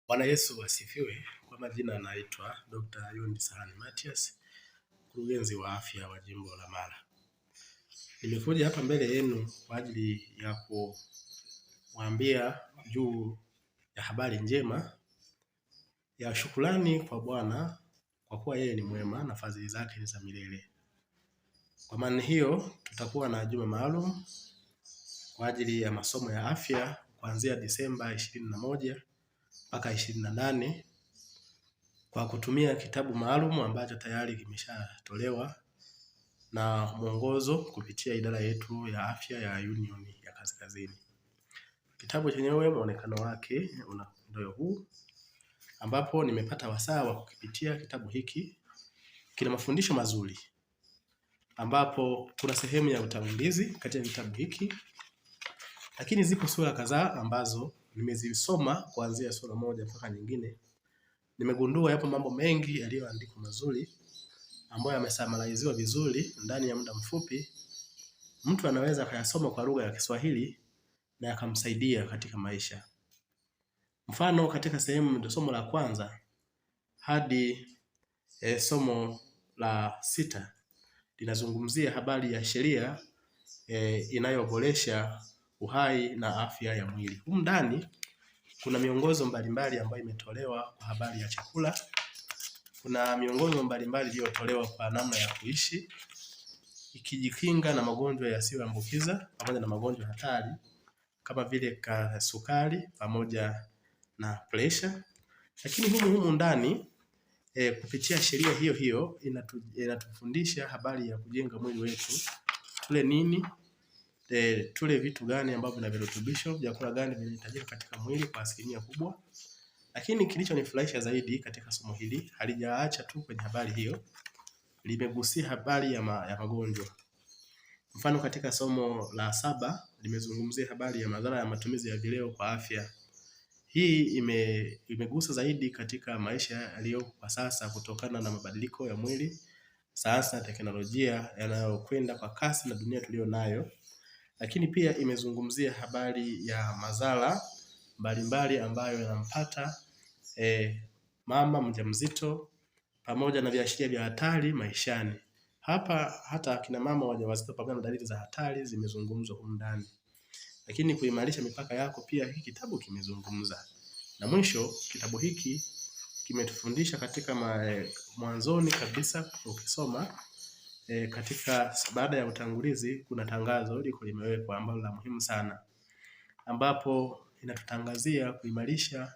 Bwana Yesu asifiwe. Kwa majina anaitwa Dr. Yundi Sahani Matias, mkurugenzi wa afya wa jimbo la Mara. Nimekuja hapa mbele yenu kwa ajili ya kuwaambia juu ya habari njema ya shukrani kwa Bwana kwa kuwa yeye ni mwema na fadhili zake ni za milele. Kwa maana hiyo tutakuwa na juma maalum kwa ajili ya masomo ya afya kuanzia Disemba 21 mpaka 28 kwa kutumia kitabu maalum ambacho tayari kimeshatolewa na mwongozo kupitia idara yetu ya afya ya Union ya Kaskazini. Kitabu chenyewe muonekano wake ndio huu, ambapo nimepata wasaa wa kukipitia kitabu hiki. Kina mafundisho mazuri, ambapo kuna sehemu ya utangulizi katika kitabu hiki, lakini zipo sura kadhaa ambazo nimezisoma kuanzia sura moja mpaka nyingine. Nimegundua yapo mambo mengi yaliyoandikwa mazuri ambayo yamesamariziwa vizuri ndani ya muda mfupi. Mtu anaweza kuyasoma kwa lugha ya Kiswahili na yakamsaidia katika maisha. Mfano, katika sehemu somo la kwanza hadi somo la 6 linazungumzia habari ya sheria inayoboresha uhai na afya ya mwili. Humu ndani kuna miongozo mbalimbali ambayo imetolewa kwa habari ya chakula. Kuna miongozo mbalimbali iliyotolewa kwa namna ya kuishi ikijikinga na magonjwa yasiyoambukiza pamoja na magonjwa hatari kama vile sukari pamoja na pressure. Lakini humu ndani kupitia sheria hiyo hiyo inatufundisha habari ya kujenga mwili wetu. Tule nini? Tule vitu gani ambavyo vina virutubisho, vyakula gani vinahitajika katika mwili kwa asilimia kubwa. Lakini kilichonifurahisha zaidi katika somo hili halijaacha tu kwenye habari hiyo, limegusia habari ya magonjwa. Mfano, katika somo la 7 limezungumzia habari ya madhara ya matumizi ya vileo kwa afya. Hii imegusa zaidi katika maisha yaliyo kwa sasa kutokana na mabadiliko ya mwili, sayansi na teknolojia yanayokwenda kwa kasi na dunia tulio nayo. Lakini pia imezungumzia habari ya madhara mbalimbali ambayo yanampata mama mjamzito pamoja na viashiria vya hatari maishani. Hapa hata kina mama wajawazito pamoja na dalili za hatari zimezungumzwa humu ndani. Lakini kuimarisha mipaka yako pia hiki kitabu kimezungumza. Na mwisho kitabu hiki kimetufundisha katika mwanzoni kabisa ukisoma katika baada ya utangulizi kuna tangazo liko limewekwa ambalo la muhimu sana, ambapo inatutangazia kuimarisha